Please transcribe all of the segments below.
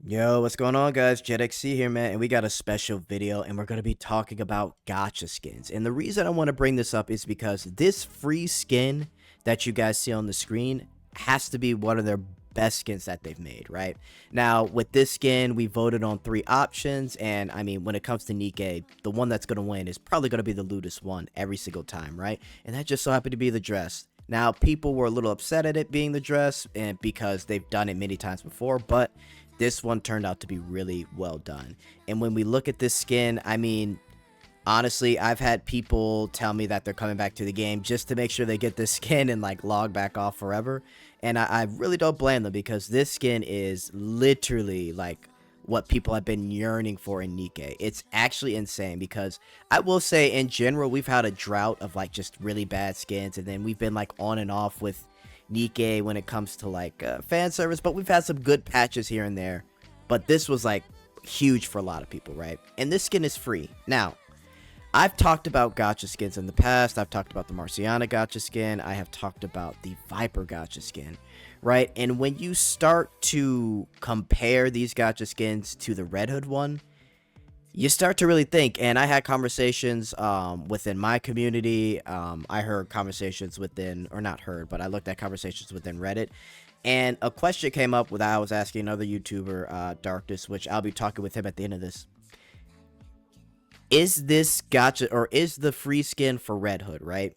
Yo, what's going on, guys? Jetxc here, man, and we got a special video, and we're going to be talking about gacha skins. And the reason I want to bring this up is because this free skin that you guys see on the screen has to be one of their best skins that they've made, right? Now, with this skin, we voted on 3 options, and I mean, when it comes to Nikke, the one that's going to win is probably going to be the lewdest one every single time, right? And that just so happened to be the dress. Now, people were a little upset at it being the dress, and because they've done it many times before, but this one turned out to be really well done. And when we look at this skin, I mean, honestly, I've had people tell me that they're coming back to the game just to make sure they get this skin and like log back off forever. And I really don't blame them, because this skin is literally like what people have been yearning for in Nikke. It's actually insane, because I will say in general, we've had a drought of like just really bad skins, and then we've been like on and off with Nikke when it comes to like fan service, but we've had some good patches here and there. But this was like huge for a lot of people, right? And this skin is free. Now, I've talked about gacha skins in the past. I've talked about the Marciana gacha skin. I have talked about the Viper gacha skin, right? And when you start to compare these gacha skins to the Red Hood one, you start to really think. And I had conversations within my community. I heard conversations within, or not heard, but I looked at conversations within Reddit, and a question came up with, I was asking another YouTuber, Darkness, which I'll be talking with him at the end of this. Is this gacha, or is the free skin for Red Hood, right?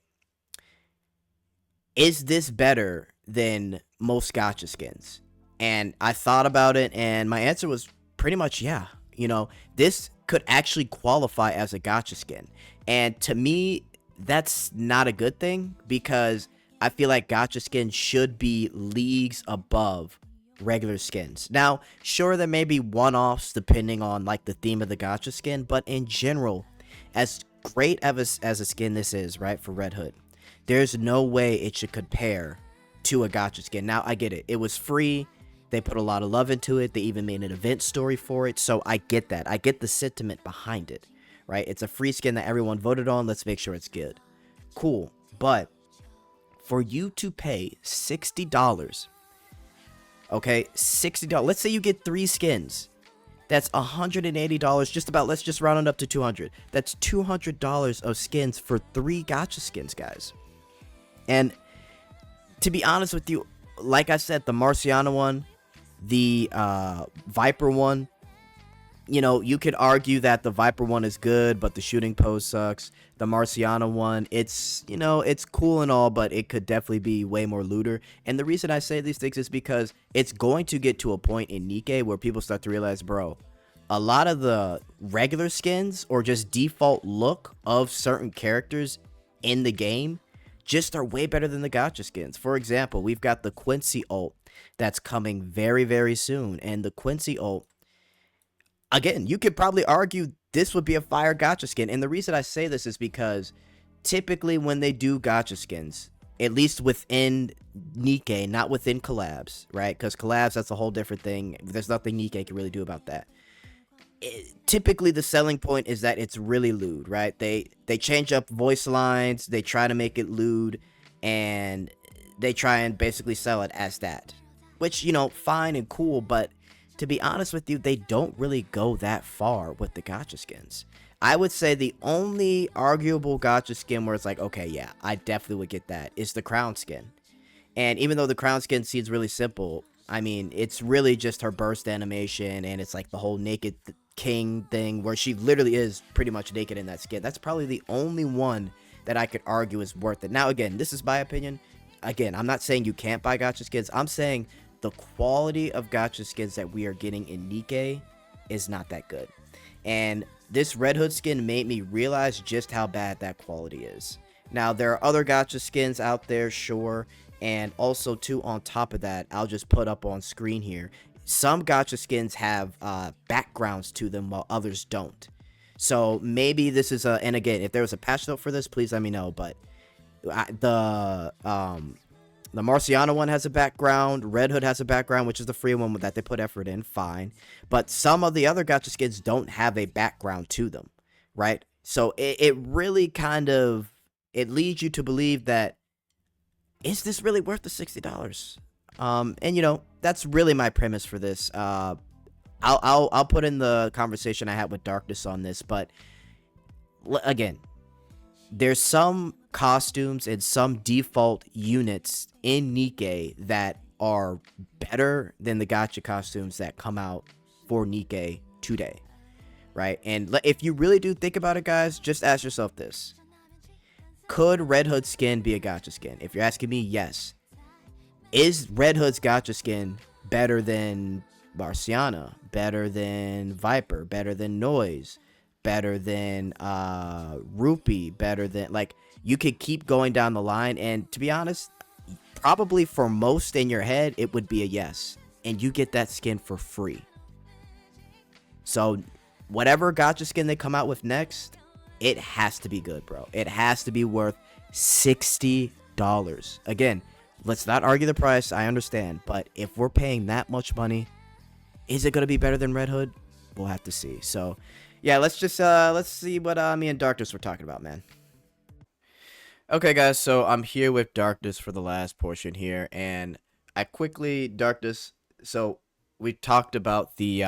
Is this better than most gacha skins? And I thought about it, and my answer was pretty much yeah. You know, this could actually qualify as a gacha skin. And to me, that's not a good thing, because I feel like gacha skins should be leagues above regular skins. Now, sure, there may be one-offs depending on like the theme of the gacha skin, but in general, as great as a skin this is, right, for Red Hood, there's no way it should compare to a gacha skin. Now, I get it. It was free. They put a lot of love into it. They even made an event story for it. So I get that. I get the sentiment behind it, right? It's a free skin that everyone voted on. Let's make sure it's good. Cool. But for you to pay $60, okay, $60. Let's say you get 3 skins. That's $180. Just about. Let's just round it up to 200. That's $200 of skins for 3 gacha skins, guys. And to be honest with you, like I said, the Marciana one, the Viper one, you know, you could argue that the Viper one is good, but the shooting pose sucks. The Marciana one, it's, you know, it's cool and all, but it could definitely be way more looter. And the reason I say these things is because it's going to get to a point in Nikke where people start to realize, bro, a lot of the regular skins or just default look of certain characters in the game just are way better than the gacha skins. For example, we've got the Quincy ult that's coming very, very soon. And the Quincy ult, again, you could probably argue this would be a fire gacha skin. And the reason I say this is because typically when they do gacha skins, at least within Nikke, not within collabs, right? Because collabs, that's a whole different thing. There's nothing Nikke can really do about that. Typically the selling point is that it's really lewd, right? They change up voice lines, they try to make it lewd, and they try and basically sell it as that, which, you know, fine and cool, but to be honest with you, they don't really go that far with the gacha skins. I would say the only arguable gacha skin where it's like, okay, yeah, I definitely would get that, is the crown skin. And even though the crown skin seems really simple, I mean, it's really just her burst animation, and it's like the whole naked king thing where she literally is pretty much naked in that skin. That's probably the only one that I could argue is worth it. Now, again, this is my opinion. Again, I'm not saying you can't buy gacha skins. I'm saying the quality of gacha skins that we are getting in Nikke is not that good. And this Red Hood skin made me realize just how bad that quality is. Now, there are other gacha skins out there, sure. And also, too, on top of that, I'll just put up on screen here, some gacha skins have backgrounds to them while others don't. So maybe this is a, and again, if there was a patch note for this, please let me know. But the Marciana one has a background, Red Hood has a background, which is the free one that they put effort in, fine. But some of the other gacha skins don't have a background to them, right? So it really kind of, it leads you to believe that, is this really worth the $60? And you know, that's really my premise for this. I'll put in the conversation I had with Darkness on this, but again, there's some costumes and some default units in Nikke that are better than the Gacha costumes that come out for Nikke today, right? And if you really do think about it, guys, just ask yourself this: could Red Hood skin be a Gacha skin? If you're asking me, yes. Is Red Hood's Gacha skin better than Marciana? Better than Viper? Better than Noise? Better than Rupee? Better than, like, you could keep going down the line, and to be honest, probably for most in your head, it would be a yes. And you get that skin for free. So whatever Gacha skin they come out with next, it has to be good, bro. It has to be worth $60. Again, let's not argue the price. I understand. But if we're paying that much money, is it going to be better than Red Hood? We'll have to see. So, yeah, let's see what me and Darkness were talking about, man. Okay, guys, so I'm here with Darkness for the last portion here, and I quickly, Darkness, so we talked about the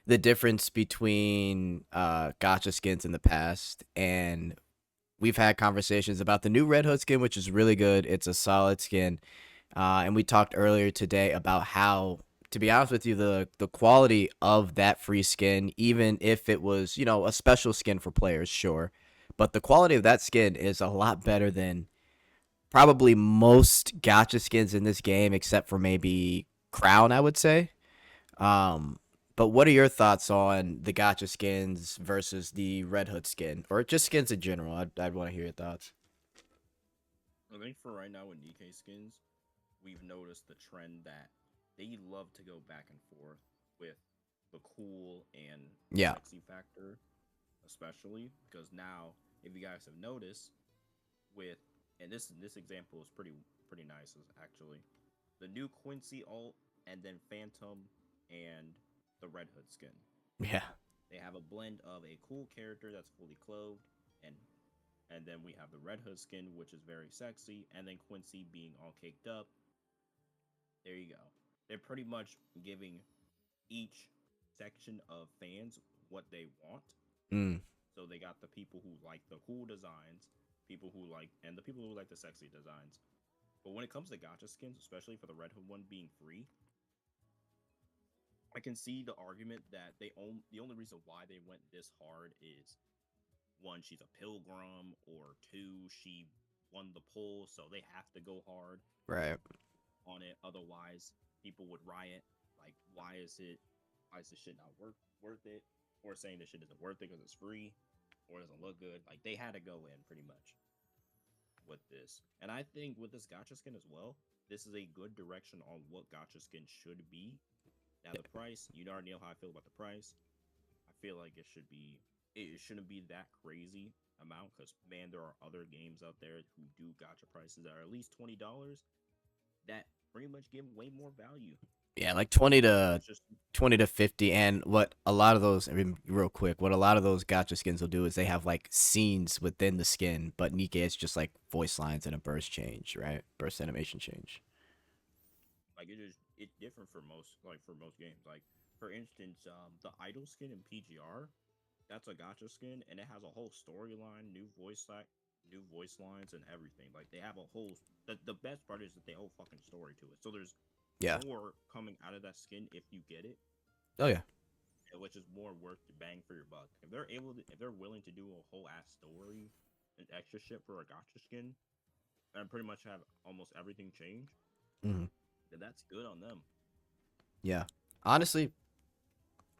difference between Gacha skins in the past, and we've had conversations about the new Red Hood skin, which is really good. It's a solid skin, and we talked earlier today about how, to be honest with you, the quality of that free skin, even if it was, you know, a special skin for players, sure, but the quality of that skin is a lot better than probably most Gacha skins in this game, except for maybe Crown, I would say. Um, but what are your thoughts on the Gacha skins versus the Red Hood skin, or just skins in general? I'd want to hear your thoughts. I think for right now with Nikke skins, we've noticed the trend that they love to go back and forth with the cool and Yeah. sexy factor, especially because now, if you guys have noticed, with and this example is pretty nice actually, the new Quincy alt and then Phantom and the Red Hood skin. Yeah. They have a blend of a cool character that's fully clothed and then we have the Red Hood skin, which is very sexy, and then Quincy being all caked up. There you go. They're pretty much giving each section of fans what they want. Mm. So they got the people who like the cool designs, people who like, and the people who like the sexy designs. But when it comes to Gacha skins, especially for the Red Hood one being free, I can see the argument that the only reason why they went this hard is one, she's a pilgrim, or two, she won the poll, so they have to go hard Right. on it. Otherwise, people would riot. Like, why is this shit not worth it? Or saying this shit isn't worth it because it's free or doesn't look good. Like, they had to go in pretty much with this. And I think with this Gacha skin as well, this is a good direction on what Gacha skin should be. Now, the price, you already know how I feel about the price. I feel like it shouldn't be that crazy amount because, man, there are other games out there who do Gacha prices that are at least $20 that pretty much give way more value. Yeah, like 20 So to it's just 20 to 50. And what a lot of those, I mean, real quick, what a lot of those Gacha skins will do is they have like scenes within the skin, but Nikke is just like voice lines and a burst change, right? Burst animation change. like it's different for most games. Like, for instance, the idol skin in PGR, that's a Gacha skin, and it has a whole storyline, new voice lines, and everything. Like, they have a whole. The best part is that they whole fucking story to it. So there's Yeah. more coming out of that skin if you get it, Oh, yeah. which is more worth the bang for your buck. If they're willing to do a whole ass story and extra shit for a Gacha skin, and pretty much have almost everything change, Hmm. then that's good on them. Yeah. Honestly,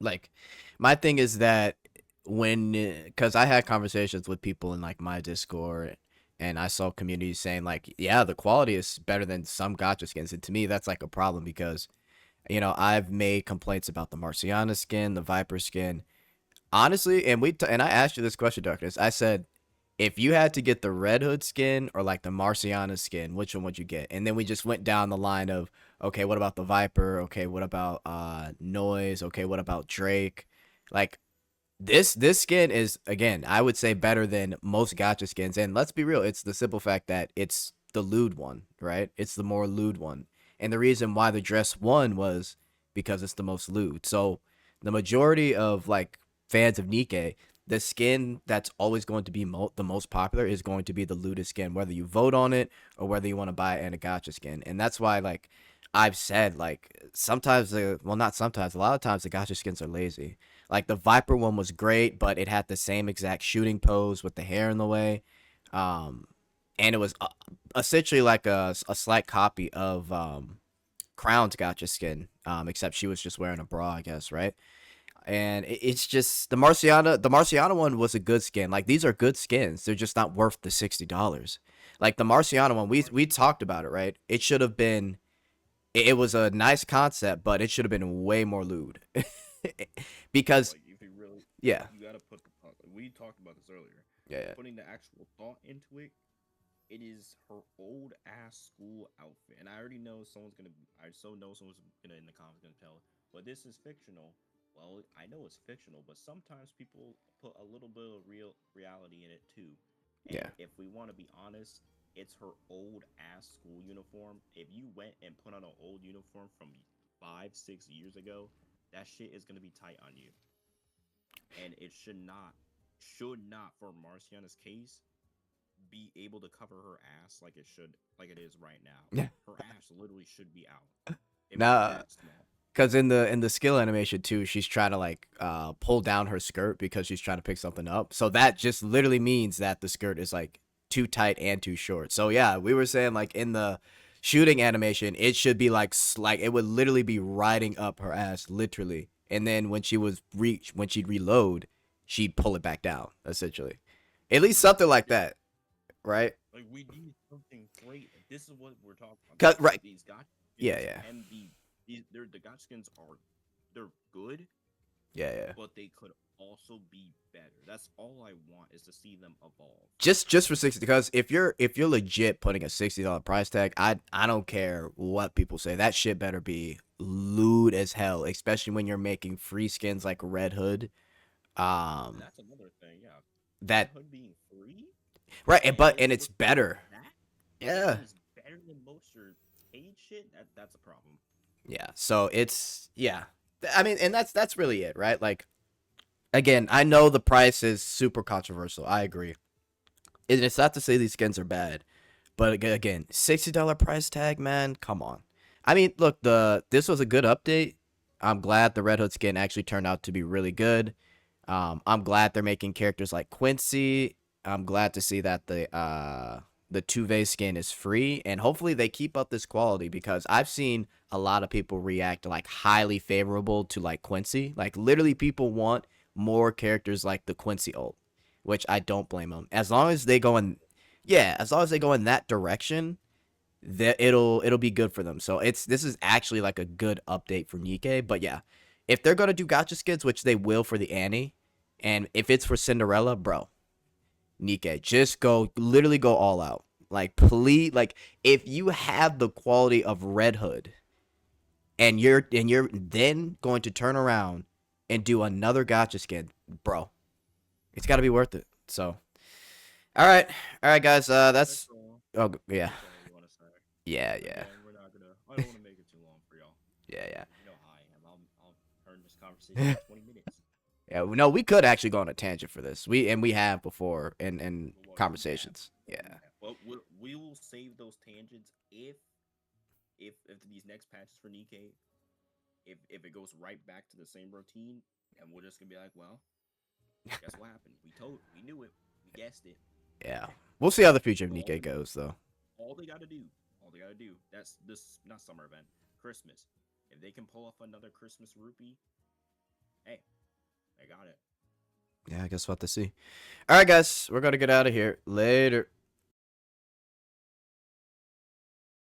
like, my thing is that because I had conversations with people in like my Discord, and I saw communities saying like, yeah, the quality is better than some Gacha skins, and to me that's like a problem because, you know, I've made complaints about the Marciana skin, the Viper skin, honestly, and and I asked you this question, Darkness. I said, if you had to get the Red Hood skin or like the Marciana skin, which one would you get? And then we just went down the line of, okay, what about the Viper? Okay, what about Noise? Okay, what about Drake? Like, this skin is, again, I would say better than most Gacha skins. And let's be real, it's the simple fact that it's the lewd one, right? It's the more lewd one. And the reason why the dress won was because it's the most lewd. So the majority of like fans of Nikke, the skin that's always going to be the most popular is going to be the lewdest skin, whether you vote on it or whether you want to buy it in a gacha skin. And that's why like I've said like sometimes not sometimes, a lot of times the gacha skins are lazy. Like the Viper one was great, but it had the same exact shooting pose with the hair in the way. Um, and it was essentially like a slight copy of Crown's gacha skin, except she was just wearing a bra, I guess, right? And it's just the Marciana one was a good skin. Like these are good skins. They're just not worth the $60. Like the Marciana one, we talked about it, right? It should have been it was a nice concept, but it should have been way more lewd. Because Like if you really, yeah. you gotta put the we talked about this earlier. Yeah, Putting the actual thought into it, it is her old ass school outfit, and I already know someone's gonna. I so know someone's gonna in the comments gonna tell, but this is fictional. Well, I know it's fictional, but sometimes people put a little bit of reality in it too. And yeah. if we want to be honest, it's her old ass school uniform. If you went and put on an old uniform from 5, 6 years ago, that shit is gonna be tight on you, and it should not for Marciana's case be able to cover her ass like it is right now. Yeah. Her ass literally should be out. It was Nah, that small. because in the skill animation too, she's trying to like pull down her skirt because she's trying to pick something up. So that just literally means that the skirt is like too tight and too short. So yeah, we were saying like in the shooting animation, it should be like it would literally be riding up her ass literally. And then when she'd reload, she'd pull it back down essentially. At least something like Yeah, that, right? like we need something great. Like, this is what we're talking about. Right. These gotcha Yeah, skins yeah. and the gotcha skins they're good, Yeah, yeah. but they could also be better. That's all I want is to see them evolve. Just for 60, because if you're legit putting a $60 price tag, I don't care what people say. That shit better be lewd as hell, especially when you're making free skins like Red Hood. Um That's another thing. Yeah, Red that Hood being free right, and and it's looking like better. that. Yeah, Yeah. and it's better than most your paid shit. That's a problem. Yeah. So it's yeah. I mean, and that's really it, right? Like again, I know the price is super controversial. I agree. It's not to say these skins are bad. But again, $60 price tag, man. Come on. I mean, look, this was a good update. I'm glad the Red Hood skin actually turned out to be really good. I'm glad they're making characters like Quincy. I'm glad to see that the Tuve skin is free, and hopefully they keep up this quality because I've seen a lot of people react like highly favorable to like Quincy. Like literally, people want more characters like the Quincy ult, which I don't blame them. As long as they go in, yeah, as long as they go in that direction, that it'll be good for them. So this is actually like a good update for Nikke. But yeah, if they're gonna do gotcha skins, which they will for the Annie, and if it's for Cinderella, bro, Nikke, just literally go all out. Like please, like if you have the quality of Red Hood, and you're then going to turn around and do another gotcha skin, bro, it's got to be worth it. So, all right, guys, That's that's all. oh yeah, That's all we want to say. yeah, yeah, Again, we're not gonna. I don't want to make it too long for y'all. yeah, You know how I am. I'll turn this conversation yeah. to 20 minutes. Yeah, no, we could actually go on a tangent for this. We have before in Well, we have. conversations. Well, Yeah. But we will save those tangents if these next patches for Nikke, if it goes right back to the same routine, and we're just gonna be like, well, guess what happened? We knew it, we guessed it. Yeah. We'll see how the future of But Nikke goes though. all they gotta do. That's this not summer event, Christmas. If they can pull off another Christmas rupee, hey, they got it. Yeah, I guess we'll have to see. All right, guys, we're gonna get out of here. Later.